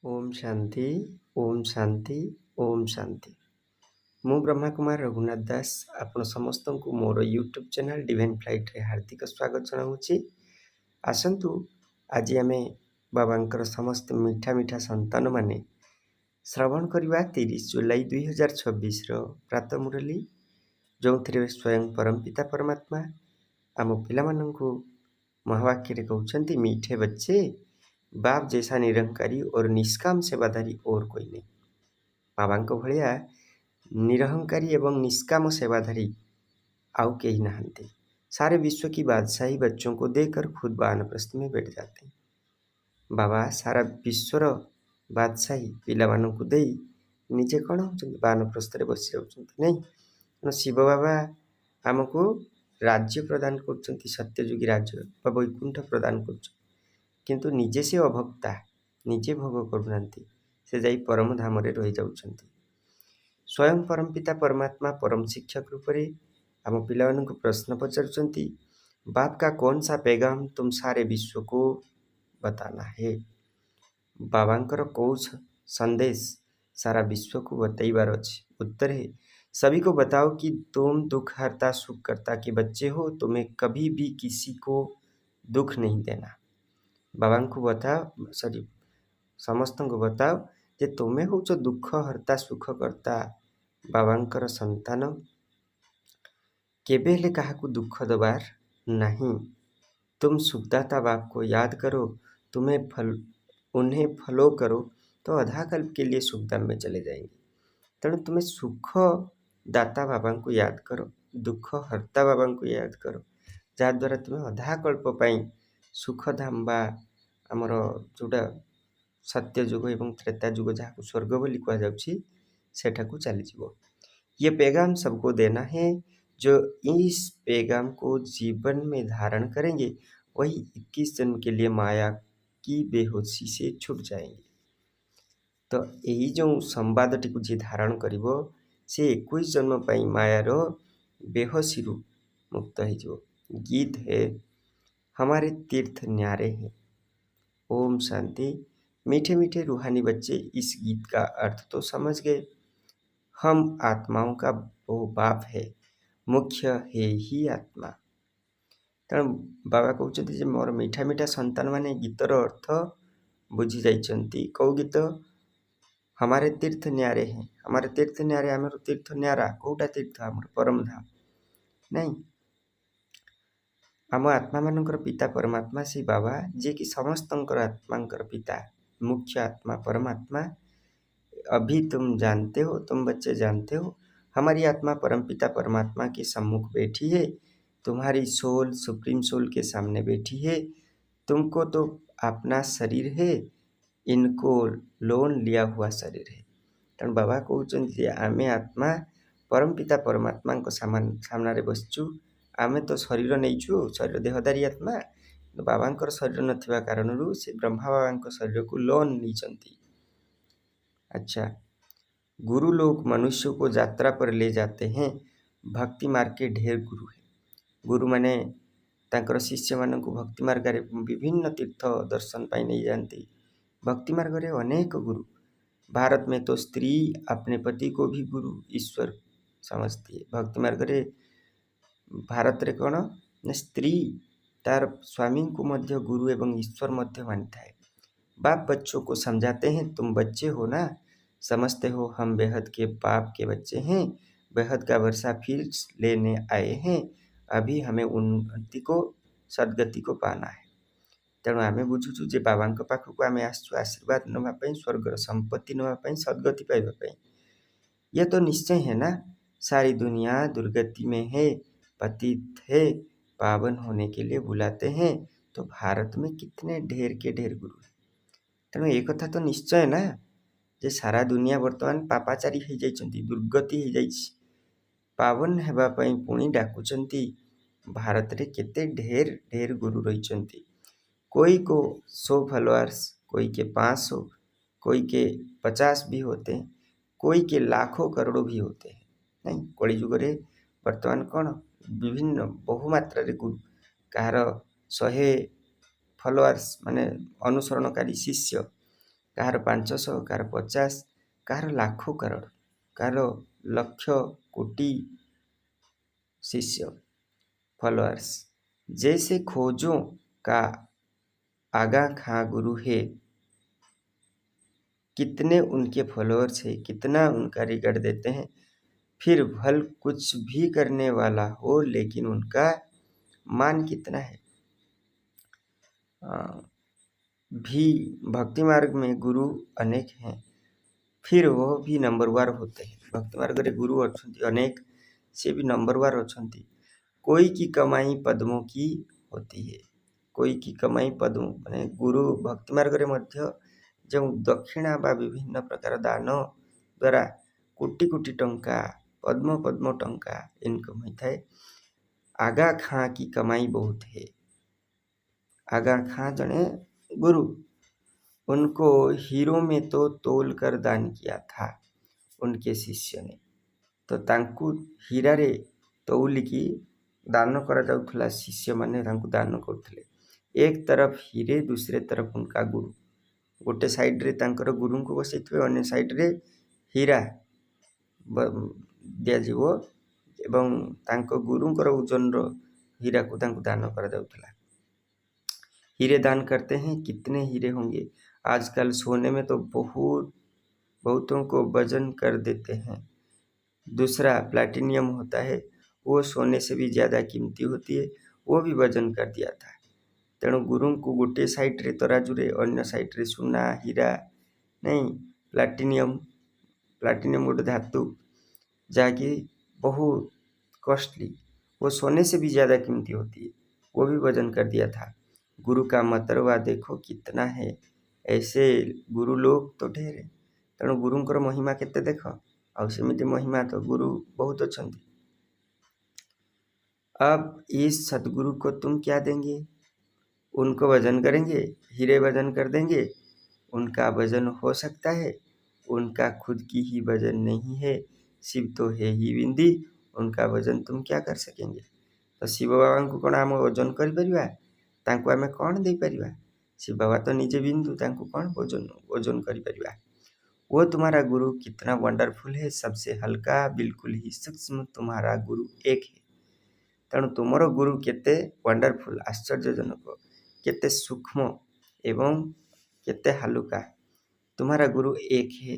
ओम शांति ओम शांति ओम शांति। मु ब्रह्मा कुमार रघुनाथ दास आपण समस्त को मोर यूट्यूब चैनल डिवाइन फ्लाइट रे हार्दिक स्वागत जनाऊँगी। आसतु आज आम बाबा समस्त मीठा मीठा संतान माने श्रवण करवा 30 जुलाई 2026 प्रातः मुरली जो थे स्वयं परमपिता परमात्मा आम पिलामानंकु महावाक्य कहते मीठे बच्चे बाप जैसा निरंकारी और निष्काम सेवाधारी और कोई नहीं। बाबा भाया निरहंकारी एवं निष्काम सेवाधारी आउ कहीं नहांते। सारे विश्व की बादशाही बच्चों को देकर खुद वानप्रस्थ में बैठ जाते। बाबा सारा विश्वर बादशाही पिलामानों को दे निजे कौन हो वानप्रस्थ में बसी जाऊँ नहीं। शिव बाबा आमको राज्य प्रदान कर सत्ययुगी राज्य वैकुंठ प्रदान कर किंतु निजे से अभक्ता निजे भोग करूना से जाई परम धाम रही जाउछंती। स्वयं परमपिता परमात्मा परम शिक्षक रूप से आम पिला प्रश्न पचारुचंती, बाप का कौन सा पैगाम तुम सारे विश्व को बताना है। बाबांकर कौन संदेश सारा विश्व को बतईबार अच्छे। उत्तर है सभी को बताओ कि तुम दुख हरता सुख करता के बच्चे हो, तुम्हें कभी भी किसी को दुख नहीं देना। बाबा को बताओ सॉरी समस्त को बताओ जे तुम्हें हो दुख हरता सुख करता बाबांकर संतान केबे हेले काहाकू दुख दबार नहीं। तुम सुखदाता बाप को याद करो, उन्हें फॉलो करो तो अधा कल्प के लिए सुखधाम में चले जाएंगे। तेणु तुम्हें सुख दाता बाबा को याद करो, दुख हरता बाबा को याद करो, जहाद्वारा तुम्हें अधा कल्प पाई सुखधाम बा आमर जोटा सत्य जुग एवं त्रेता जुग जहाँ स्वर्ग बोली कहुच्छी सेठाकू चलीज। ये पैगाम सबको देना है। जो इस पैगाम को जीवन में धारण करेंगे वही 21 जन्म के लिए माया की बेहोशी से छूट जाएंगे। तो यही जो संवाद टी जी धारण करिवो से 21 जन्म पाई मायार बेहोशी रु मुक्त हो। गीत है हमारे तीर्थ न्यारे हैं। ओम शांति। मीठे मीठे रूहानी बच्चे इस गीत का अर्थ तो समझ गए। हम आत्माओं का वो बाप है, मुख्य है ही आत्मा। तेणु बाबा कहते मोर मीठा मीठा संतान माने गीतर अर्थ बुझी जाइछंती। कौ गीत हमारे तीर्थ न्यारे हैं। हमारे तीर्थ न्यारे आम तीर्थ न्यारा कौटा तीर्थ आम परम धाम नहीं। आम आत्मा मानकर पिता परमात्मा से बाबा जे कि समस्त आत्मांकर पिता मुख्य आत्मा परमात्मा। अभी तुम जानते हो, तुम बच्चे जानते हो हमारी आत्मा परमपिता परमात्मा के सम्मुख बैठी है, तुम्हारी सोल सुप्रीम सोल के सामने बैठी है। तुमको तो अपना शरीर है, इनको लोन लिया हुआ शरीर है। तेणु बाबा कहते आमे आत्मा परमपिता परमात्मा सामने बसचु। आमे तो शरीर नहीं, शरीर देहदारी आत्मा। बाबा शरीर नथिबा कारणरू से ब्रह्मा बाबा शरीर को लोन नहीं। अच्छा, गुरु लोग मनुष्य को यात्रा पर ले जाते हैं। भक्ति मार्ग के ढेर गुरु है। गुरु माने तांकर शिष्य मान को भक्ति मार्ग में विभिन्न तीर्थ दर्शन पाई नहीं जाती। भक्ति मार्ग में अनेक गुरु। भारत में तो स्त्री अपने पति को भी गुरु ईश्वर समझती है। भक्ति मार्ग रे भारत रे कौन न स्त्री तार स्वामी को मध्य गुरु एवं ईश्वर मध्य मानता है। बाप बच्चों को समझाते हैं, तुम बच्चे हो ना, समझते हो हम बेहद के बाप के बच्चे हैं, बेहद का वर्षा फिर लेने आए हैं। अभी हमें उन्नति को सद्गति को पाना है। तेणु आम बुझुचु जे बाबा पाखक आम आसु आशीर्वाद नापी, स्वर्गर संपत्ति नापी, सद्गति पाइबापी। यह तो निश्चय है ना। सारी दुनिया दुर्गति में है, पतित है, पावन होने के लिए बुलाते हैं। तो भारत में कितने ढेर के ढेर गुरु है। तेणु एक कथा तो निश्चय ना जे सारा दुनिया वर्तमान पापाचारी हो जाइछंती, दुर्गति हो जाइछि। पावन हेबा पई पुणी डाकुचंती। भारत रे केते ढेर ढेर गुरु रहिछंती। कोई को 100 फॉलोअर्स, कोई के 500, कोई के 50 भी होते हैं, कोई के लाखों करोड़ों भी होते हैं। नहीं, कलिजुग रे वर्तमान कौन विभिन्न बहुमात्रा रे गुरु, कहार 100 फॉलोअर्स माने अनुसरणकारी शिष्य, କାହାର 500, କାହାର 50, କାହାର ଲାଖ କରୋଡ଼, କାହାର ଲକ୍ଷ କୋଟି शिष्य फॉलोअर्स। जैसे खोजों का आगा खां गुरु है, कितने उनके फॉलोअर्स है, कितना उनका रिकॉर्ड देते हैं, फिर भल कुछ भी करने वाला हो लेकिन उनका मान कितना है। भी भक्ति मार्ग में गुरु अनेक हैं, फिर वह भी नंबरवार होते हैं। भक्ति मार्ग रे गुरु अछंती अनेक, से भी नंबरवार अछंती। कोई की कमाई पद्मों की होती है, कोई की कमाई पद्म माने गुरु भक्ति मार्ग रे मध्य जो दक्षिणा बा विभिन्न प्रकार दान द्वारा कोटी कोटी टंका पद्म पद्म टंका इनकम होता है। आगा खां की कमाई बहुत है। आगा खां जने गुरु, उनको हीरो में तो तोल कर दान किया था उनके शिष्य ने। तो तांकु हीरा रे तौलिकी दान करा जाउथला, शिष्य माने तांकु दान करथले। एक तरफ हीरे, दूसरे तरफ उनका गुरु। गोटे साइड रे तांकर गुरु को बसैथिबे, अन्य साइड रे हीरा दिया जीवो एवं तांको गुरुंकर ओजन रो हीरा को तांकु दान करा जाउथला। हीरे दान करते हैं, कितने हीरे होंगे। आजकल सोने में तो बहुतों को वजन कर देते हैं। दूसरा प्लैटिनियम होता है, वो सोने से भी ज़्यादा कीमती होती है, वो भी वजन कर दिया था। तेणु गुरु को गोटे साइड रे तराजू रे, अन्य साइड रे सुना हीरा नहीं प्लैटिनियम गोटे धातु जाकि बहुत कॉस्टली, वो सोने से भी ज़्यादा कीमती होती है, वो भी वजन कर दिया था। गुरु का मतरवा देखो कितना है, ऐसे गुरु लोग तो ढेर। तेणु गुरुंकर महिमा केते देख, और सेमिति महिमा तो गुरु बहुत अछंती। अब इस सदगुरु को तुम क्या देंगे? उनको वजन करेंगे, हीरे वजन कर देंगे, उनका वजन हो सकता है, उनका खुद की ही वजन नहीं है, शिव तो है ही बिंदी, उनका वजन तुम क्या कर सकेंगे? तो शिव बाबा को कौन आम वजन कर परिबा, तांको आमे कौन दे परिबा? शिव बाबा तो निजे बिंदु, तांको कौन वजन कर परिबा? वो तुम्हारा गुरु कितना वंडरफुल है, सबसे हल्का, बिल्कुल ही सूक्ष्म तुम्हारा गुरु एक है। तेणु तुमर गुरु केते वंडरफुल, आश्चर्यजनक, केते सूक्ष्म एवं केते हल्का, तुम्हारा गुरु एक है।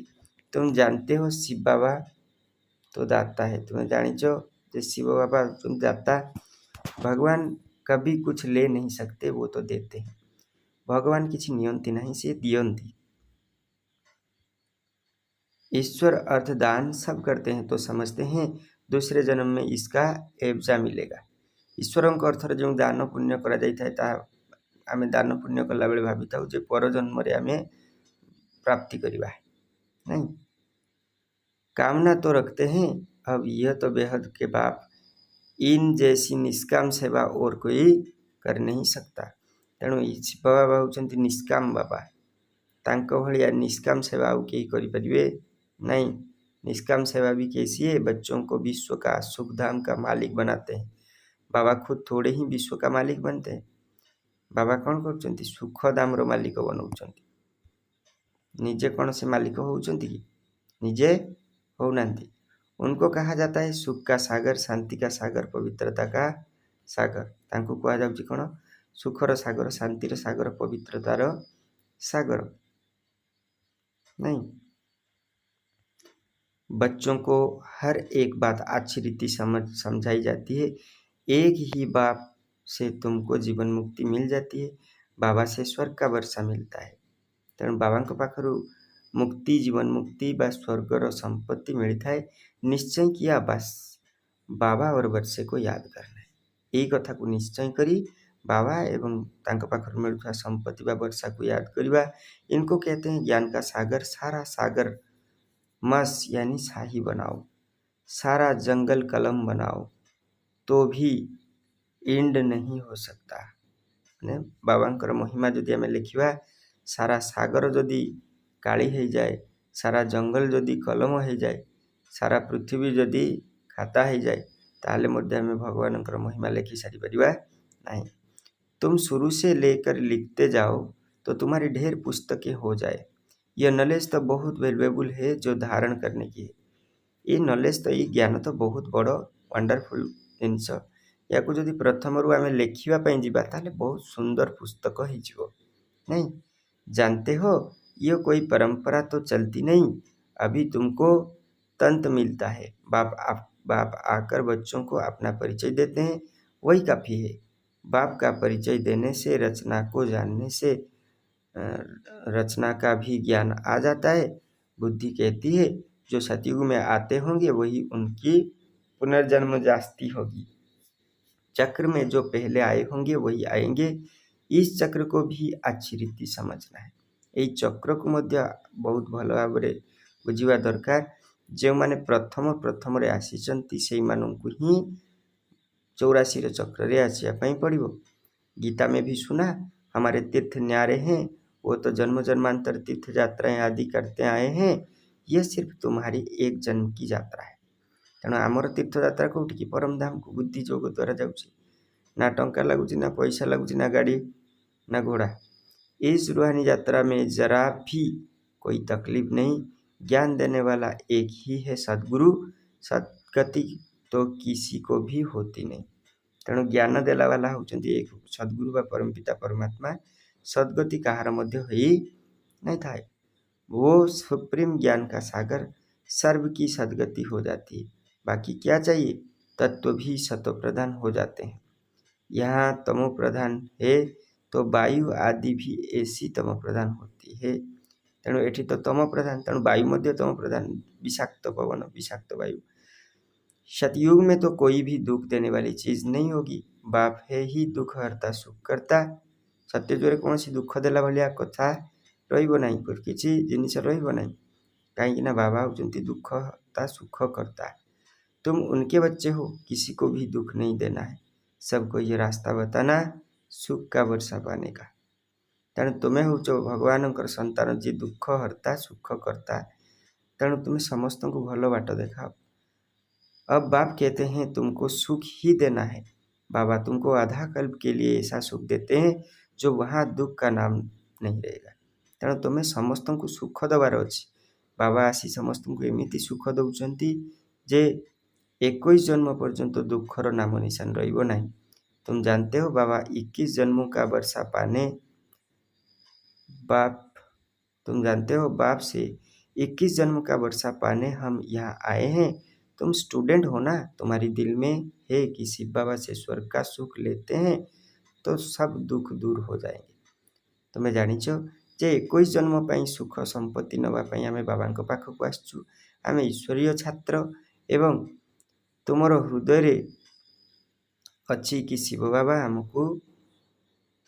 तुम जानते हो शिव बाबा तो दाता है, तुम्हें जानिचो जे शिव बाबा तुम दाता। भगवान कभी कुछ ले नहीं सकते, वो तो देते हैं। भगवान किसी नियंती नहीं, से दियंती। ईश्वर अर्थदान सब करते हैं तो समझते हैं दूसरे जन्म में इसका एवजा मिलेगा। ईश्वर अर्थ जो दान पुण्य करा जाइए ता आमे दान पुण्य कला बेले भावी था जे पर जन्म रे आमे प्राप्ति करवा नहीं। कामना तो रखते हैं, अब यह तो बेहद के बाप, इन जैसी निष्काम सेवा और कोई कर नहीं सकता। तेणु शिव बाबा होचंती निष्काम बाबा, तांको भलिया निष्काम सेवा आउ केही करि परिबे नहीं। निष्काम सेवा भी कैसी है? बच्चों को विश्व का सुख धाम का मालिक बनाते हैं। बाबा खुद थोड़े ही विश्व का मालिक बनते हैं। बाबा कौन करचंती? सुख धाम रो मालिक बनौचंती। निजे कौन से मालिक होउचंती कि? निजे हो नांती। उनको कहा जाता है सुख का सागर, शांति का सागर, पवित्रता का सागर। तांको कहा जाउची कौन? सुखर सागर, शांतिर सागर, पवित्रतार सागर नहीं। बच्चों को हर एक बात अच्छी रीति समझाई जाती है। एक ही बाप से तुमको जीवन मुक्ति मिल जाती है, बाबा से स्वर्ग का वर्षा मिलता है। तेणु बाबा पाखरु मुक्ति, जीवन मुक्ति बा स्वर्गर संपत्ति मिलता है। निश्चय किया बस बाबा और वर्षे को याद करना है। यही कथा को निश्चय करी बाबा एवं तांको पाखरु मिलुवा संपत्ति बा वर्षा को याद करिबा। इनको कहते हैं ज्ञान का सागर। सारा सागर मस यानी शाही बनाओ, सारा जंगल कलम बनाओ तो भी एंड नहीं हो सकता। बाबांकर महिमा जदि आमे लिखिबा, सारा सागर जदि काली हो जाए, सारा जंगल जदि कलम हो जाए, सारा पृथ्वी जदि खाता हो जाए, ताले मध्य आमे भगवानकर महिमा लिखि सारी परिबा नहीं। तुम शुरू से लेकर लिखते जाओ तो तुम्हारी ढेर पुस्तकें हो जाए। ये नॉलेज तो बहुत वैल्युएबल है जो धारण करने की है। ये नॉलेज तो ये ज्ञान तो बहुत बड़ वंडरफुल जिनस या जदि प्रथम रू आम लेखापी जीवा ताले बहुत सुंदर पुस्तक हो नहीं। जानते हो ये कोई परंपरा तो चलती नहीं, अभी तुमको तंत मिलता है। बाप आकर बच्चों को अपना परिचय देते हैं, वही काफ़ी है। बाप का परिचय देने से, रचना को जानने से रचना का भी ज्ञान आ जाता है। बुद्धि कहती है जो सतयुग में आते होंगे वही उनकी पुनर्जन्म जास्ती होगी। चक्र में जो पहले आए होंगे वही आएंगे। इस चक्र को भी अच्छी रीति समझना है। यही चक्र को मध्य बहुत भल भाव बुझा दरकार। जो माने प्रथम आसीचंती से मानू ही 84 चक्र आसवाई पड़ो। गीता में भी सुना, हमारे तीर्थ न्यारे हैं, वो तो जन्म जन्मांतर तीर्थ यात्राएं आदि करते आए हैं। यह सिर्फ तुम्हारी एक जन्म की यात्रा है। तेणु आमर तीर्थ यात्रा कौटी की परम धाम को बुद्धि जोग द्वारा जाऊँगी। ना टंका लगुच, ना पैसा लगुच, ना गाड़ी, ना घोड़ा। इस रूहानी यात्रा में जरा भी कोई तकलीफ नहीं। ज्ञान देने वाला एक ही है, सद्गुरु। सदगति तो किसी को भी होती नहीं। तेणु ज्ञान देला वाला होचंती एक सद्गुरु व परमपिता परमात्मा। सदगति कहार मध्य होई नहीं थाए। वो सुप्रीम ज्ञान का सागर, सर्व की सदगति हो जाती है। बाकी क्या चाहिए? तत्व भी सतो प्रधान हो जाते हैं। यहाँ तमो प्रधान है तो वायु आदि भी ऐसी तमो प्रधान होती है। तेणु एठी तो तमो प्रधान, तेणु वायु मध्य तमो प्रधान, विषाक्त पवन, विषाक्त वायु। सतयुग में तो कोई भी दुख देने वाली चीज नहीं होगी। बाप है ही दुख हरता सुख करता। सत्यजुगरे कौन सी दुख देला भलिया कथा रहिबो नहीं, किसी जिनिस रहिबो नहीं। कहीं ना बाबा होचंती दुख हरता सुख करता। तुम उनके बच्चे हो, किसी को भी दुख नहीं देना है। सबको ये रास्ता बताना सुख का वर्षा पाने का। तेणु तुम्हें हूँ भगवान संतान जी दुख हरता सुख करता। तेणु तुम्हें समस्त को भल बाट देखाओ। अब बाप कहते हैं तुमको सुख ही देना है। बाबा तुमको आधा कल्प के लिए ऐसा सुख देते हैं जो वहाँ दुख का नाम नहीं रहेगा। तेणु तुम्हें समस्त को सुख दबार अच्छी। बाबा आसी समस्त को एमती सुख दौरान जे 21 जन्म पर्यंत दुखर नाम निशान रहिबो नहीं। तुम जानते हो बाबा 21 जन्मों का वर्षा पाने तुम जानते हो बाप से 21 जन्म का वर्षा पाने हम यहाँ आए हैं। तुम स्टूडेंट हो ना, तुम्हारी दिल में है कि शिव बाबा से स्वर्ग का सुख लेते हैं तो सब दुख दूर हो जाएंगे। तुम्हें जानिଛ जे 21 जन्म पाई सुख संपत्ति नवा पाई आमे बाबा को पाखक आसछु। आमे ईश्वरीय छात्र एवं तुमर हृदय रे अच्छी कि शिव बाबा हमको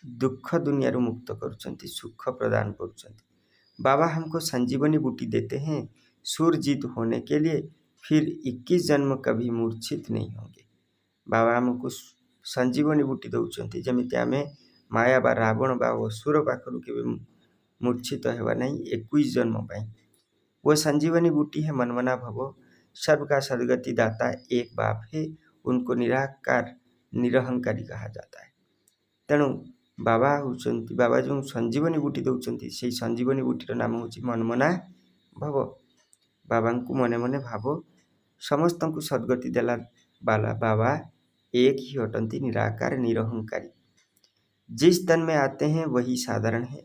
दुख दुनिया रू मुक्त करुछंती, सुख प्रदान करुछंती। बाबा हमको संजीवनी बूटी देते हैं सुर जीत होने के लिए, फिर 21 जन्म कभी मूर्छित नहीं होंगे। बाबा हमको संजीवनी बूटी दौरान जमीती आम माया बा रावण बा असुर पाखु के मूर्छित होगा नहीं 21 जन्म पाई। वो संजीवनी बूटी है मनमना भव। सर्व का सदगति दाता एक बाप है, उनको निराकार निरहंकारी कहा जाता है। तेणु बाबा होचंती बाबा जो संजीवनी बूटी दौरान से संजीवनी बूटीर नाम हूँ मनमना भव। बाबा को मने मने भाव। समस्त को सदगति देला बाला बाबा एक ही हटंती, निराकार निरहंकारी। जिस तन में आते हैं वही साधारण है।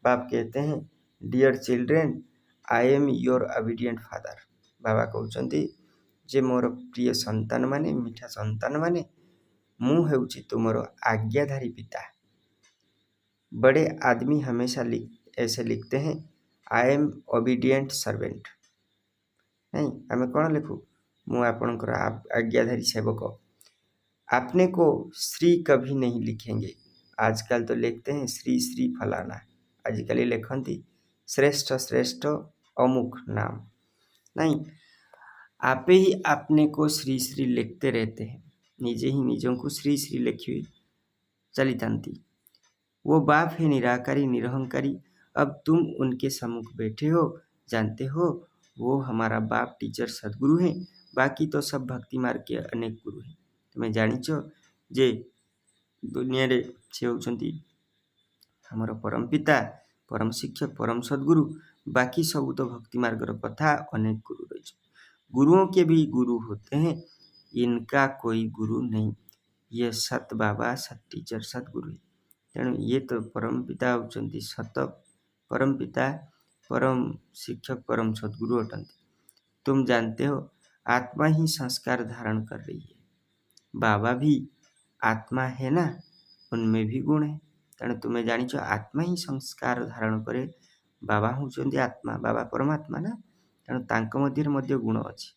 बाप कहते हैं dear children I am your obedient father. बाबा कहते जे मोर प्रिय संतान माने, मीठा संतान माने, मु हेउची तुमरो आज्ञाधारी पिता। बड़े आदमी हमेशा ऐसे लिखते हैं आई एम ओबीडिएंट सर्वेंट। नहीं, आम कौन लिखू मु आपणकर आज्ञाधारी सेवक। अपने को श्री कभी नहीं लिखेंगे। आजकल तो लिखते हैं श्री श्री फलाना, आजकल लिखती श्रेष्ठ श्रेष्ठ अमुक नाम। नहीं, आप ही अपने को श्री श्री लिखते रहते हैं, निजे ही निजों को श्री श्री लिखी चली थांती। वो बाप है निराकारी निरहंकारी। अब तुम उनके सम्मुख बैठे हो, जानते हो वो हमारा बाप टीचर सदगुरु हैं। बाकी तो सब भक्ति मार्ग के अनेक गुरु हैं। तुम्हें जानिଛ जे दुनिया रे से होचंती हमर परम पिता, परम शिक्षक, परम सदगुरु। बाकी सब तो भक्ति मार्ग कथा अनेक गुरु रही। गुरुओं के भी गुरु होते हैं, इनका कोई गुरु नहीं। ये सत बाबा, सत टीचर, सत गुरु। तेणु ये तो परम पिता होती सत परम पिता, परम शिक्षक, परम सद्गुरु अटंती। तुम जानते हो आत्मा ही संस्कार धारण कर रही है। बाबा भी आत्मा है ना, उनमें भी गुण है। तेणु तुम्हें जानिच आत्मा ही संस्कार धारण करे। बाबा होती आत्मा, बाबा परमात्मा ना, तेणु तांको मध्य गुण अच्छी।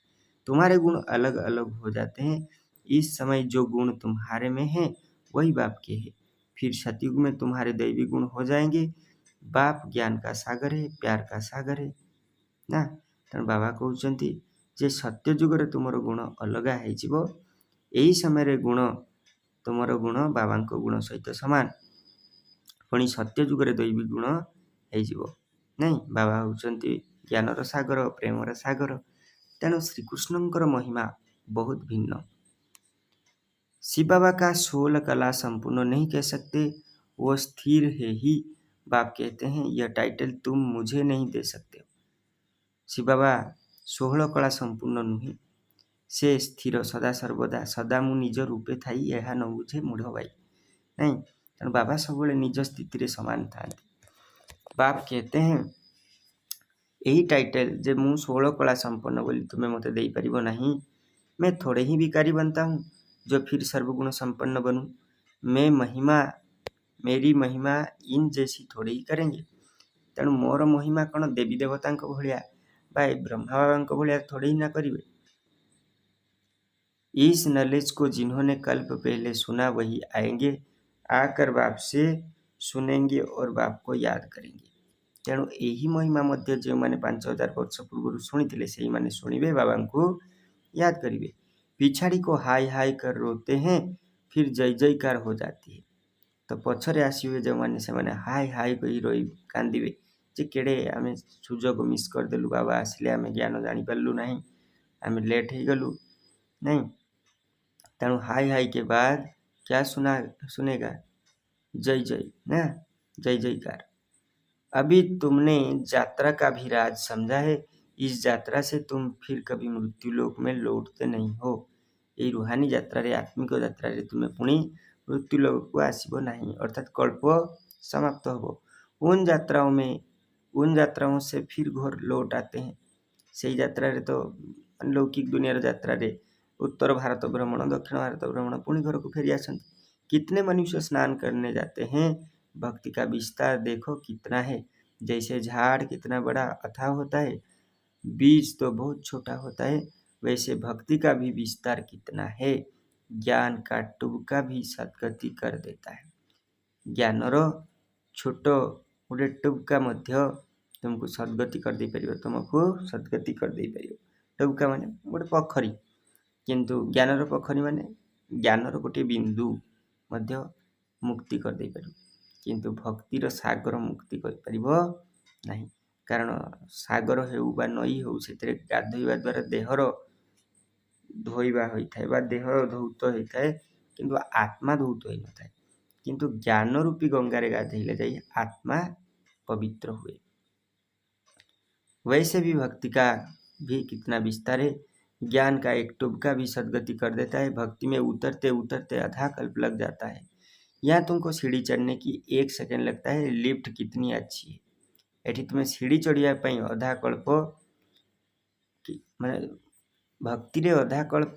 तुम्हारे गुण अलग अलग हो जाते हैं। इस समय जो गुण तुम्हारे में है वही बाप के है। फिर सतयुग में तुम्हारे दैवी गुण हो जाएंगे। बाप ज्ञान का सागर है, प्यार का सागर है ना। तेणु बाबा कहते जे सत्य जुगरे तुमर गुण अलगा हो, यही समय गुण तुमर गुण बाबा गुण सहित सामान, पुणी सत्य जुगरे दैवी गुण हो नहीं। बाबा होती ज्ञानर सागर, प्रेमर सागर। तेणु श्रीकृष्णकर महिमा बहुत भिन्न। शिव बाबा का 16 कला संपूर्ण नहीं कह सकते, वो स्थिर है ही। बाप कहते हैं यह टाइटल तुम मुझे नहीं दे सकते। शिव बाबा 16 कला संपूर्ण नुहे, से स्थिर सदा सर्वदा। सदा मु निज रूपे थाई यह न बुझे मूढ़ भाई नहीं। तेणु बाबा सब निज स्थिति समान था। बाप कहते हैं यही टाइटल जे मु 16 कला संपन्न बोली तुम्हें मत दे पारिबो नहीं। मैं थोड़े ही भिखारी बनता हूँ जो फिर सर्वगुण संपन्न बनूं। मैं महिमा, मेरी महिमा इन जैसी थोड़ी ही करेंगे। तेणु मोर महिमा कौन देवी देवता भाया बा ब्रह्मा बाबा भाया थोड़े ही ना करेंगे। इस नॉलेज को जिन्होंने कल्प पहले सुना वही आएंगे, आकर बाप से सुनेंगे और बाप को याद करेंगे। तेणु यही महिमा मध्य जो मैंने 5000 वर्ष पूर्व शुणी से मैंने शुणे बाबा को याद करेंगे। पिछाड़ी को हाय हाय कर रोते हैं, फिर जय जयकार हो जाती है। तो पछरे आसवे जो मैंने से मैंने हाय हाय कही रही कांदे जे केड़े आम सुजोग मिस करदेलु, बाबा आसिले आम ज्ञान जानीपारू ना, आम लेट हो गलु नहीं। तेणु हाय हाय के बाद क्या सुनेगा, जय जय ना, जय जयकार। अभी तुमने यात्रा का भी राज समझा है। इस यात्रा से तुम फिर कभी मृत्यु लोक में लौटते नहीं हो। ये रूहानी यात्रा रे, आत्मिक यात्रा रे तुम्हें पुणी मृत्यु लोक को आसब नहीं, अर्थात कल्प समाप्त हो। उन यात्राओं से फिर घोर लौट आते हैं। से यात्रा रे तो लौकिक दुनिया यात्रा रे उत्तर भारत भ्रमण, दक्षिण भारत भ्रमण, पुणी घर को फेरी आसंती। कितने मनुष्य स्नान करने जाते हैं। भक्ति का विस्तार देखो कितना है। जैसे झाड़ कितना बड़ा अथाह होता है, बीज तो बहुत छोटा होता है, वैसे भक्ति का भी विस्तार कितना है। ज्ञान का टुबका भी सद्गति कर देता है। ज्ञानर छोट गोटे टुबका मध्य तुमको सद्गति कर दे पारिबो, तुमको सद्गति कर दे पारिबो। टुबका माने गोटे पोखरी, किंतु ज्ञानर पोखरी माने ज्ञानर गोटे बिंदु मध्य मुक्ति कर दे पारिबो। किंतु भक्तिर सागर मुक्ति कर पारिबो नहीं। कारण सागर हेउ बा नई हेउ सेतरे गाधोइबा द्वारा देहर धोइबा होइथाय बा देह धौत होइथाय, किंतु आत्मा धौत होई न थाए। किंतु ज्ञान रूपी गंगा रे गाधेइले जाई आत्मा पवित्र हुए। वैसे भी भक्ति का भी कितना विस्तार है। ज्ञान का एक टुबका भी सद्गति कर देता है। भक्ति में उतरते उतरते आधा कल्प लग जाता है। यहाँ तुमको सीढ़ी चढ़ने की 1 सेकेंड लगता है। लिफ्ट कितनी अच्छी है। एठी तुम्हें सीढ़ी चढ़िया अधा कल्प माने भक्ति रे अधा कल्प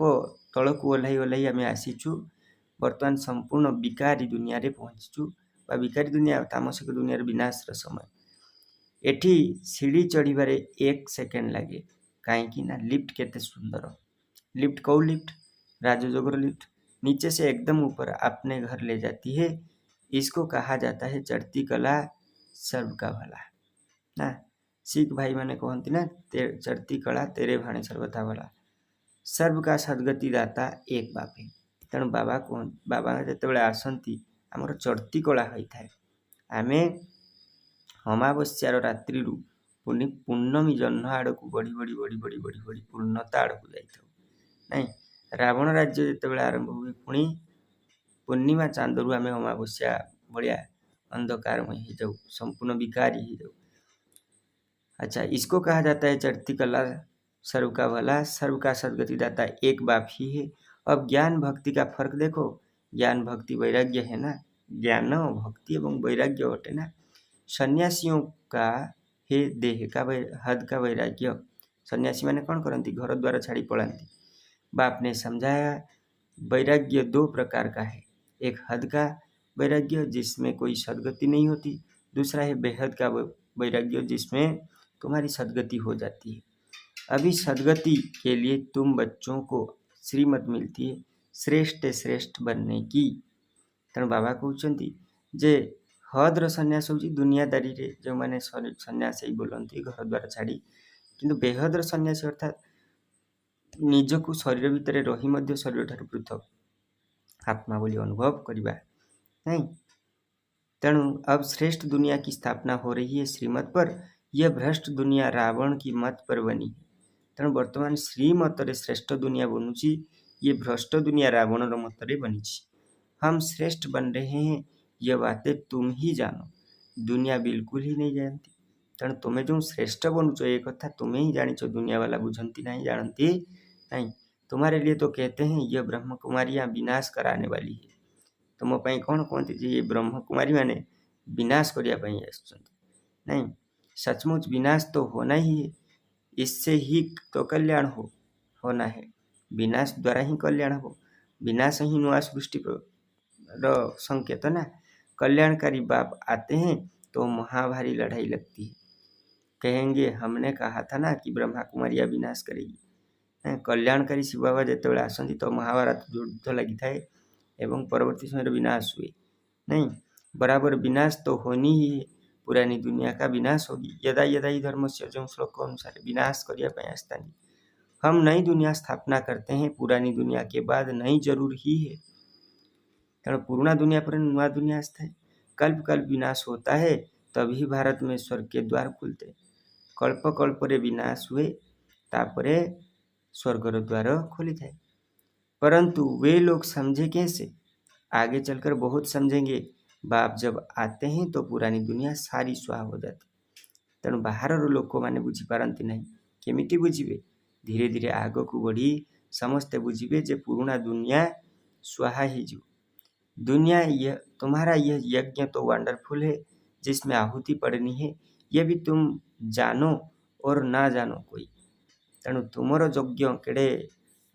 तलक ओह्लाई ओह्लाई आम आसीचु। बर्तमान संपूर्ण विकारी दुनिया रे पहुँचीचु, विकारी दुनिया तामसिक दुनिया विनाश समय। एठी सीढ़ी चढ़िबारे 1 सेकेंड लगे, कहीं ना लिफ्ट केते सुंदर। लिफ्ट कौ लिफ्ट, राजयोगर लिफ्ट नीचे से एकदम ऊपर अपने घर ले जाती है। इसको कहा जाता है चढ़ती कला सर्व का भला ना। सिख भाई मैंने कहती ना, चढ़ती कला तेरे भाणे सर्वथा भला। सर्व का सद्गति दाता एक बाप है। तेणु बाबा कहते, बाबा जिते आसती आमर चढ़ती कला होता है। आमे अमावस्यार रात्रि पुणी पूर्णमी जह्न आड़ को बढ़ी बढ़ी बढ़ी बढ़ी बढ़ी बढ़ी पूर्णता आड़ को जाइथाउ नहीं। रावण राज्य जिते आरंभ हुए पुणी पूर्णिमा चांदरू आम अमावस्या भाया अंधकारमय हो जाऊ, संपूर्ण विकारी हो जाऊ। अच्छा, इसको कहा जाता है चढ़ती कला सर्व का भला, सर्व का सद्गति दाता एक बाप ही है। अब ज्ञान भक्ति का फर्क देखो। ज्ञान भक्ति वैराग्य है ना, ज्ञान भक्ति एवं वैराग्य होते ना। सन्यासियों का हे देह का हद का वैराग्य। सन्यासी माने कौन करती, घर द्वार छाड़ी पलाती। बाप ने समझाया वैराग्य दो प्रकार का है, एक हद का वैराग्य जिसमें कोई सद्गति नहीं होती, दूसरा है बेहद का वैराग्य जिसमें तुम्हारी सद्गति हो जाती है। अभी सद्गति के लिए तुम बच्चों को श्रीमत मिलती है श्रेष्ठ बनने की। तेणु बाबा कहते जे हद्र सन्यास हूँ दुनियादारी रे जो मैंने सन्यास ही बोलती घर द्वार छाड़ी, किंतु बेहद्र सन्यासी अर्थात निजको शरीर भितर रही मध्य शरीर ठारू पृथक आत्मा बोली अनुभव करवा नहीं। तेणु अब श्रेष्ठ दुनिया की स्थापना हो रही है श्रीमत पर। यह भ्रष्ट दुनिया रावण की मत पर बनी है। तेणु वर्तमान श्रीमत रे श्रेष्ठ दुनिया बनुची, ये भ्रष्ट दुनिया रावण मत रे बनी। हम श्रेष्ठ बन रहे हैं, यह बातें तुम ही जानो, दुनिया बिल्कुल ही नहीं जानती। तेणु तुम्हें जो श्रेष्ठ बनुच ये कथा तुम्हें ही जानिच, दुनिया वाला बुझंती नहीं, जानती नहीं। तुम्हारे लिए तो कहते हैं यह ब्रह्म कुमारियाँ विनाश कराने वाली है। तुम पाई कौन कहते ये ब्रह्म कुमारी माने विनाश करने नहीं, सचमुच विनाश तो होना ही है, इससे ही तो कल्याण होना है। विनाश द्वारा ही कल्याण हो, विनाश ही नुआ सृष्टि संकेत ना। कल्याणकारी बाप आते हैं तो महाभारी लड़ाई लगती है। कहेंगे हमने कहा था ना कि ब्रह्मा कुमारिया विनाश करेगी। कल्याणकारी शिव बाबा जो आसती तो महाभारत युद्ध लगी था एवं परवर्ती समय विनाश हुए नहीं। बराबर विनाश तो होनी ही है, पुरानी दुनिया का विनाश होगी। यदा यदा ही धर्म से जो श्लोक अनुसार विनाश करने आस्था नहीं। हम नई दुनिया स्थापना करते हैं, पुरानी दुनिया के बाद नई जरूर ही है। तेणु पुराना दुनिया पर नुआ दुनिया आस्था है। कल्प कल्प विनाश होता है तभी भारत में स्वर्ग के द्वार खुलते। कल्प कल्प रे विनाश हुए तापरे स्वर्गर द्वार खोली थे। परंतु वे लोग समझे कैसे, आगे चलकर बहुत समझेंगे। बाप जब आते हैं तो पुरानी दुनिया सारी स्वाहा हो जाती। तेणु बाहर लोक मैंने बुझीपारती नहीं, केमिटी बुझे, धीरे धीरे आग को बढ़ी समस्ते बुझे जे पुराना दुनिया स्वाहा ही जो दुनिया। यह तुम्हारा यह यज्ञ तो वंडरफुल है जिसमें आहुति पड़नी है, यह भी तुम जानो और ना जानो कोई। तेणु तुमर यज्ञ केड़े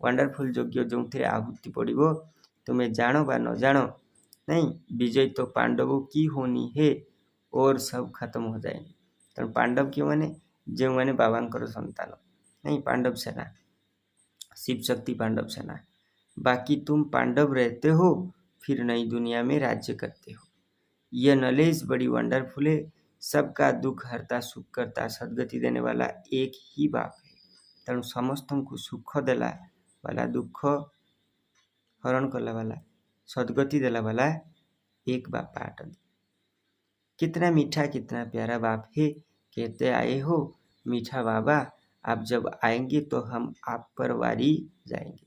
वंडरफुल यज्ञ जो थे आहुति पड़ो, तुम्हें जानो बा न जानो नहीं, विजय तो पांडवों की होनी है और सब खत्म हो जाएंगे। तेणु पांडव क्यों माने जो मैंने बाबांकर संतान नहीं, पांडव सेना शिव शक्ति पांडव सेना। बाकी तुम पांडव रहते हो फिर नई दुनिया में राज्य करते हो। यह नॉलेज बड़ी वंडरफुल है, सबका दुख हरता सुख करता सद्गति देने वाला एक ही बाप है। तेणु समस्त को सुख देला वाला दुख हरण कला वाला सद्गति देला वाला एक बाप आट। कितना मीठा कितना प्यारा बाप है। कहते आए हो मीठा बाबा, आप जब आएंगे तो हम आप पर वारी जाएंगे।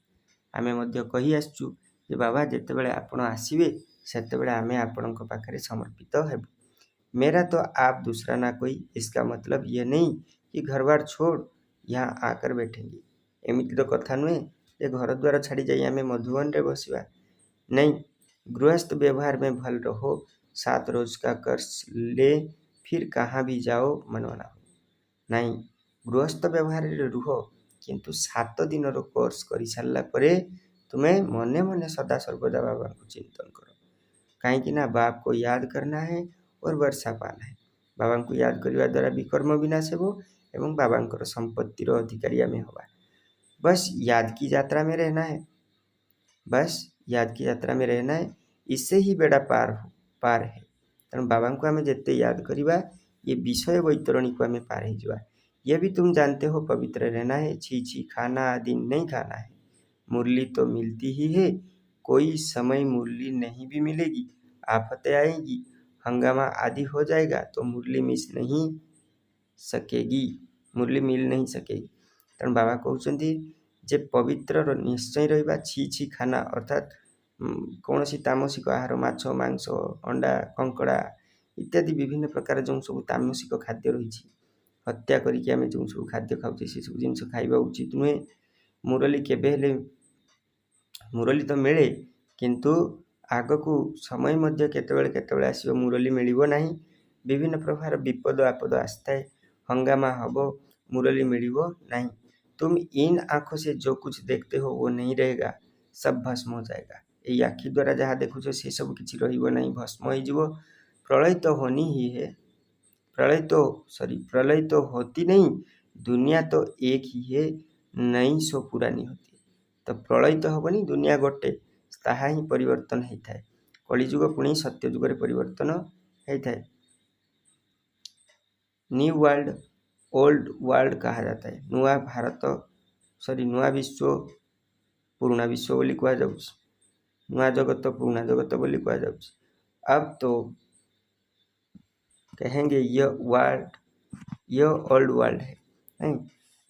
आमे मध्य कही आसचु जे बाबा जितेबाला आपण आसवे सेतेबाला आमे आपणक पाखरे समर्पित हेबु। मेरा तो आप दूसरा ना कोई। इसका मतलब यह नहीं कि घर बार छोड़ यहाँ आकर बैठेंगे। एमिति तो कथा नुहे जे घर द्वार छाड़ी जाई आमे मधुवन रे बसिबा नहीं। गृहस्थ व्यवहार में भल रहो, 7 रोज का कर्ज ले फिर कहाँ भी जाओ मनवाना हो नहीं। गृहस्थ व्यवहार रे रुह, किंतु 7 दिन कोर्स कर सारा पर तुम्हें मने मने सदा सर्वदा बाबा को चिंतन करो। कहीं ना बाप को याद करना है और वर्षा पाना है। बाबा को याद करने द्वारा विकर्म विनाश हो एवं बाबा संपत्तिर अधिकारी आम हवा। बस याद की यात्रा में रहना है, बस याद की यात्रा में रहना है, इससे ही बेड़ा पार है। तेणु बाबा को आम जिते याद करवा ये विषय वैतरणी को आम पार हो। यह भी तुम जानते हो पवित्र रहना है, छी खाना आदि नहीं खाना है। मुरली तो मिलती ही है, कोई समय मुरली नहीं भी मिलेगी, आफतें आएगी, हंगामा आदि हो जाएगा तो मुरली मिल नहीं सकेगी। तेणु बाबा कहते जे पवित्र निश्चय रहा। छी खाना अर्थात कौन सी तामसिक आहार माछ मांस अंडा कंकड़ा इत्यादि विभिन्न प्रकार जो सब तामसिक खाद्य रही हत्या करिकी आमे जो सब खाद्य खाउछे से सब जिनिस खाइबा उचित नुहे। मुरली केबे हेले मुरली तो मिले किंतु आगकू समय मध्य केतेबेले आसीबो मुरली मिलिबो नाही। विभिन्न प्रकार विपद आपद आसताए, हंगामा हबो, मुरली मिलिबो नहीं। तुम इन आंखों से जो कुछ देखते हो वो नहीं रहेगा, सब भस्म हो जाएगा। एई आखि द्वारा जहाँ देखुछ से सब किछि रहिबो नहीं, भस्म हो जिवो। प्रलय तो होनी ही है, प्रलय तो होती नहीं, दुनिया तो एक ही है, नई सो पुरानी होती। तो प्रलय तो हबनी, दुनिया गोटे, ताहा ही परिवर्तन होता है। कलिजुग पुणी सत्य जुगर परिवर्तन होता है। न्यू वर्ल्ड ओल्ड वर्ल्ड कहा जाता है। नुआ भारत नुआ विश्व पुराना विश्व बोली कहा जाउछ, नुआ जगत पुराना जगत बोली कहा जाउछ। अब तो कहेंगे यह ओल्ड वर्ल्ड है नहीं।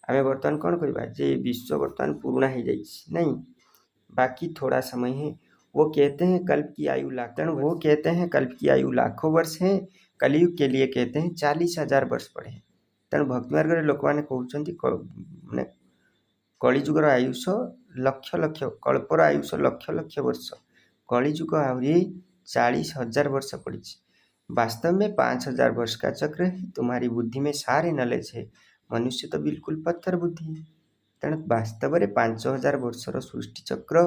आमे वर्तमान कौन करबा जे विश्व वर्तमान पुराना हो जाइछ नहीं, बाकी थोड़ा समय है। वो कहते हैं कल्प की आयु लाखों वर्ष है, कलयुग के लिए कहते हैं 40,000 वर्ष पड़े। तेणु भक्ति मार्ग लोक मैंने कहते कलिजुगर आयुष लक्ष लक्ष, कल्पर आयुष लक्ष लक्ष वर्ष, कलिजुग आहरी 40,000 वर्ष पड़ी। वास्तव में 5,000 वर्ष का चक्र है। तुम्हारी बुद्धि में सारे नॉलेज है, मनुष्य तो बिल्कुल पत्थर बुद्धि है। तेणु वास्तव में 5,000 वर्षर सृष्टि चक्र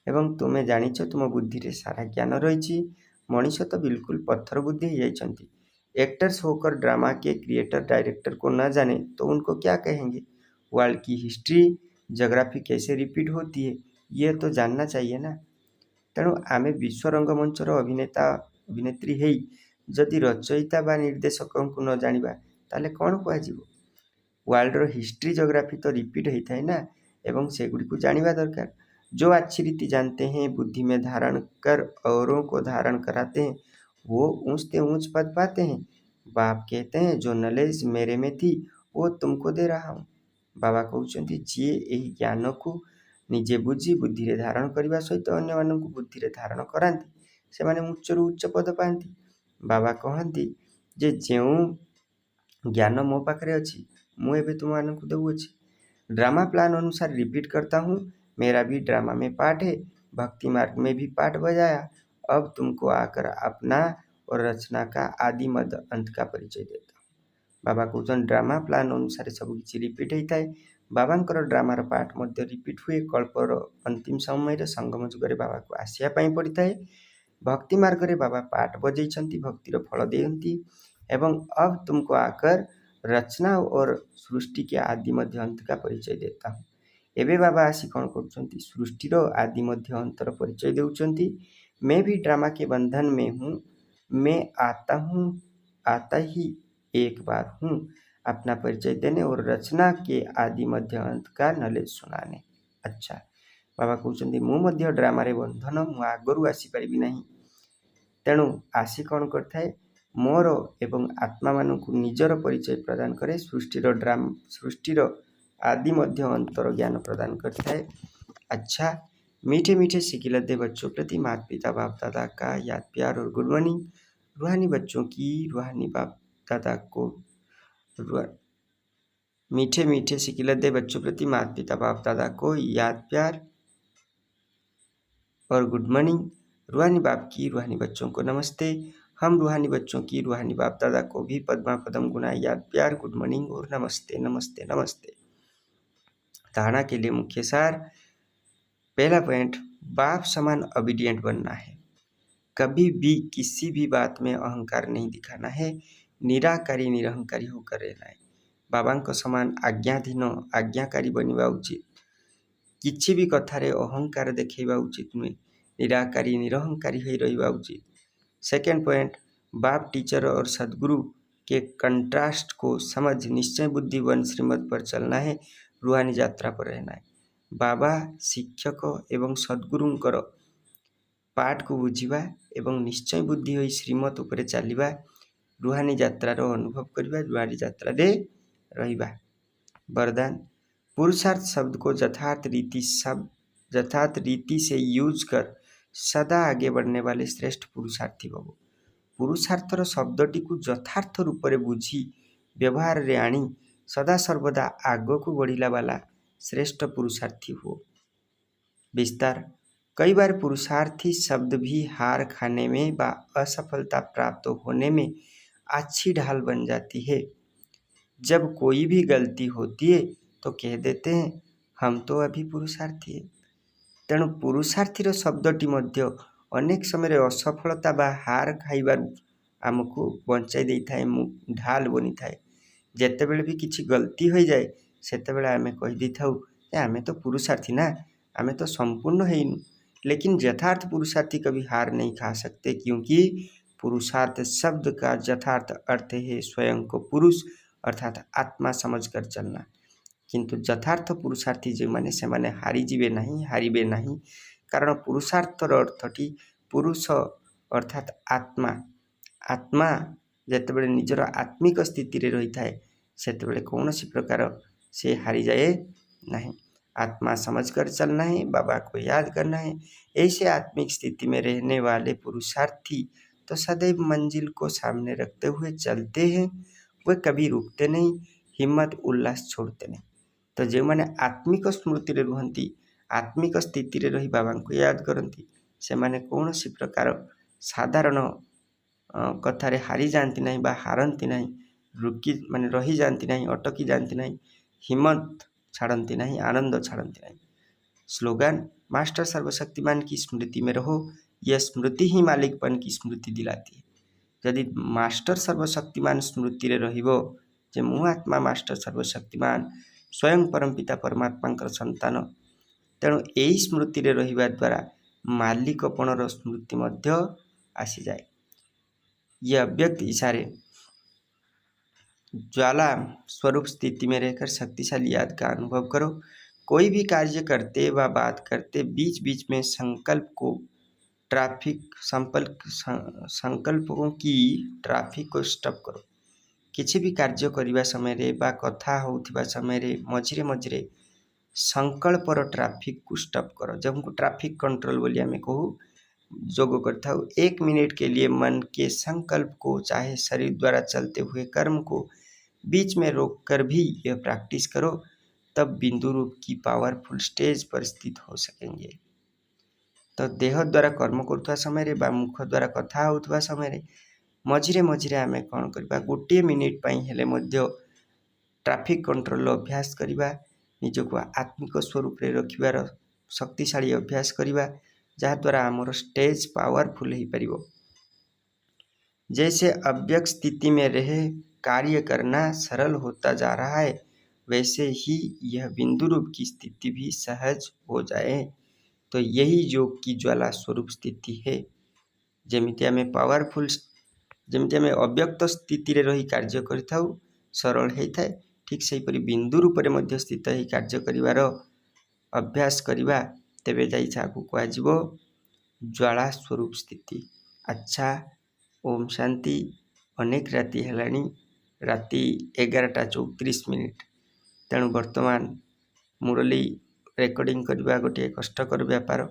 एवं तुम्हें जानिछ तुम बुद्धि रे सारा ज्ञान रही। मनुष्य तो बिल्कुल पत्थर बुद्धि हो जाइछन्ति। एक्टर्स होकर ड्रामा के क्रिएटर डायरेक्टर को न जाने तो उनको क्या कहेंगे। वर्ल्ड की हिस्ट्री ज्योग्राफी कैसे रिपीट होती है ये तो जानना चाहिए ना। तेणु आमे विश्व रंगमंचर अभिनेता अभिनेत्री है, जदि रचयिता बा निर्देशक को न जानिबा ताले कौन कहुजिवो। वर्ल्डर हिस्ट्री ज्योग्राफी तो रिपीट होता है ना, एवं सेगुड़ी को जानिबा दरकार। जो अच्छी रीति जानते हैं, बुद्धि में धारण कर औरों को धारण कराते हैं, वो ऊंचते ऊंच पद पाते हैं। बाप कहते हैं जो नॉलेज मेरे में थी वो तुमको दे रहा हूँ। बाबा कहते जी यही ज्ञान को निजे बुझी बुद्धि रे धारण करने सहित अन्य मानक बुद्धि रे धारण कराती से माने उच्चरू उच्च पद पाती। बाबा कहती जे जो ज्ञान मो पाखरे अच्छी मु एबे तुम मानक देउछि। ड्रामा प्लान अनुसार रिपीट करता हूँ, मेरा भी ड्रामा में पार्ट है, भक्ति मार्ग में भी पार्ट बजाया। अब तुमको आकर अपना और रचना का आदि मध्य अंत का परिचय देता हूँ। बाबा कहते ड्रामा प्लान अनुसार सब किसी रिपीट होता है। बाबांकर ड्रामार पार्ट मध्य रिपीट हुए। कल्पर अंतिम समय संगम जुगरे बाबा को आसिया पड़ता है। भक्ति मार्ग रे बाबा पार्ट बजाइछन्ति, भक्तिर फल देती। एवं अब तुमको आकर रचना और सृष्टि के आदि मध्य अंत का परिचय देता हूँ। एबे बाबा आसी कौन कर सृष्टिर आदि मध्य अंतर परिचय देउछन्ति। मैं भी ड्रामा के बंधन में हूँ, मैं आता ही एक बार हूँ अपना परिचय देने और रचना के आदि मध्य अंत का नॉलेज सुनाने। अच्छा बाबा कहते मु मध्य ड्रामा रे बंधन मु आगरू आसी पारिबी नहीं। तेणु आसी कौन करथाए मोर एवं आत्मा मानक निजर परिचय प्रदान करे। सृष्टिर आदि मध्य अंतर ज्ञान प्रदान करता है। अच्छा मीठे मीठे सिकिलते बच्चों प्रति माता पिता बाप दादा का याद प्यार और गुड मॉर्निंग। रूहानी बच्चों की रूहानी बाप दादा को मीठे मीठे सिकिलते बच्चों प्रति माता पिता बाप दादा को याद प्यार और गुड मॉर्निंग। रूहानी बाप की रूहानी बच्चों को नमस्ते। हम रूहानी बच्चों की रूहानी बाप दादा को भी पद्मा पदम गुना याद प्यार गुड मॉर्निंग और नमस्ते नमस्ते नमस्ते। धारणा के लिए मुख्य सार। पहला पॉइंट, बाप समान ओबीडिएंट बनना है। कभी भी किसी भी बात में अहंकार नहीं दिखाना है, निराकारी निरहंकारी होकर रहना है। बाबा समान आज्ञाधीन आज्ञाकारी बनवा उचित। किसी भी कथारे अहंकार देखा उचित नुहे, निराकारी निरहंकारी हो रहा उचित। सेकेंड पॉइंट, बाप टीचर और सदगुरु के कंट्रास्ट को समझ निश्चय बुद्धि वन श्रीमत पर चलना है, रूहानी यात्रा पर रहना है। बाबा शिक्षक एवं सदगुरुंकर पाठ को बुझा एवं निश्चय बुद्धि हो श्रीमत उपर चलवा, रूहानी यात्रार अनुभव करवा, रूहानी यात्रा रे रहिबा। वरदान, पुरुषार्थ शब्द को यथार्थ रीति से यूज कर सदा आगे बढ़ने वाले श्रेष्ठ पुरुषार्थी भव। पुरुषार्थर शब्दटी को यथार्थ रूप से बुझी व्यवहार रे आनी सदा सर्वदा आग को बढ़िला वाला श्रेष्ठ पुरुषार्थी हो। विस्तार। कई बार पुरुषार्थी शब्द भी हार खाने में व असफलता प्राप्त होने में अच्छी ढाल बन जाती है। जब कोई भी गलती होती है तो कह देते हैं हम तो अभी पुरुषार्थी है। तेणु पुरुषार्थीर शब्दटी मध्य अनेक समय असफलता बा हार खाइबारु आमको बंचाई देइथाए, ढाल बनी थाए। जेतेबेले भी किछि गलती हो जाए सेतेबेले आमे कहि देइथाउ जे आमे तो पुरुषार्थी ना, आमे तो संपूर्ण हैनु। लेकिन यथार्थ पुरुषार्थी कभी हार नहीं खा सकते, क्योंकि पुरुषार्थ शब्द का यथार्थ अर्थ है स्वयं को पुरुष अर्थात आत्मा समझकर चलना। किंतु यथार्थ पुरुषार्थी जो माने से माने हारीजिबे नहीं, हारिबे नहीं। कारण पुरुषार्थर अर्थटी पुरुष अर्थात आत्मा। आत्मा जेतेबेले निजर आत्मिक स्थिति रे रही थाए सेतेबेले कौनसी प्रकार से हारी जाए नहीं। आत्मा समझकर चलना है, बाबा को याद करना है। ऐसे आत्मिक स्थिति में रहने वाले पुरुषार्थी तो सदैव मंजिल को सामने रखते हुए चलते हैं। वे कभी रुकते नहीं, हिम्मत उल्लास छोड़ते नहीं। तो जो मैंने आत्मिक स्मृति रे रुहंती, आत्मिक स्थिति रे रही बाबा को याद करती, से माने कौन सी प्रकार साधारण कथारे हारी जाती नहीं बा हारती नहीं, रुकी माने रही जाती नहीं, अटकी जाती नहीं, हिम्मत छाड़ती नहीं, आनंद छाड़ती नहीं। स्लोगन। मास्टर सर्वशक्तिमान की स्मृति में रहो, यह स्मृति ही मालिकपन की स्मृति दिलाती है। यदि मास्टर सर्वशक्तिमान स्मृति रे रहिबो जे मु आत्मा मास्टर सर्वशक्तिमान स्वयं परमपिता परमात्मा संतान, तेणु यही स्मृति रे रहिबा द्वारा मालिकपणर स्मृति मध्य आसी जाए। यह अव्यक्त इशारे ज्वाला स्वरूप स्थिति में रहकर शक्तिशाली याद का अनुभव करो। कोई भी कार्य करते व बात करते बीच बीच में संकल्पों की ट्राफिक को स्टॉप करो। किसी भी कार्य करने समय रे बा कथा होउथिबा समय रे मझिरे मझिरे संकल्पर ट्राफिक को स्टॉप करो। जब हमको ट्राफिक कंट्रोल बोलिए हमें कहूँ जोग करता हूँ। 1 मिनट के लिए मन के संकल्प को चाहे शरीर द्वारा चलते हुए कर्म को बीच में रोककर भी यह प्रैक्टिस करो, तब बिंदु रूप की पावरफुल स्टेज पर स्थित हो सकेंगे। तो देह द्वारा कर्म करुवा समय रे बा मुख द्वारा कथा होउथबा समय रे मझिरे मझिरे आमे कौन करबा, 1 मिनिट पाई हेले मध्य ट्राफिक कंट्रोल अभ्यास करिबा, निजको आत्मिक स्वरूप रे रखिबार शक्तिशाली अभ्यास करिबा, जहाँ द्वारा आमर स्टेज पावरफुल हो पारिबो। जैसे अव्यक्त स्थिति में रहे कार्य करना सरल होता जा रहा है, वैसे ही यह बिंदु रूप की स्थिति भी सहज हो जाए। तो यही योग की ज्वाला स्वरूप स्थिति है। जेमिति आमे पावरफुल, जेमिति आमे अव्यक्त स्थिति रे रही कार्य करिथाउ सरल होता है, ठीक सेहीपरि बिंदु रूप रे मध्य स्थित ही कार्य करिवार अभ्यास करिबा, तेबे जाई जाकु कुआजिबो ज्वाला स्वरूप स्थिति। अच्छा, ओम शांति। अनेक राति हेलानी, राति 11:34। तेणु वर्तमान मुरली रेकर्डिंग करवा गोटे कष्टकर व्यापार,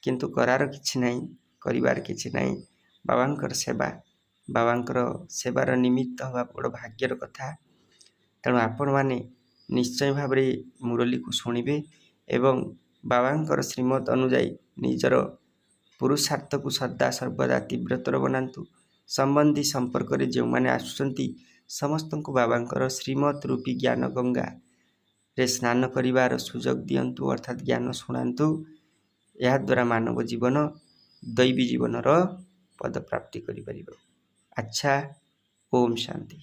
किंतु करार किछि नहीं, करिवार किछि नहीं। बाबांकर सेवा, बाबांकर सेवार निमित्त हवा बड़ भाग्यर कथा। तेणु आपण माने निश्चय भाव मुरली को शुणिबे एवं बाबांकर श्रीमत अनुजाई निजर पुरुषार्थ को सदा सर्वदा तीव्रतर बनातु। संबंधी संपर्क रे जो माने आसुचंती समस्त को बाबांकर श्रीमत रूपी ज्ञान गंगा रे स्नान करिवार सुजोग दियंतु, अर्थात ज्ञान शुणातु। यह द्वारा मानव जीवन दैवी जीवन पद प्राप्ति करि परिबो। अच्छा, ओम शांति।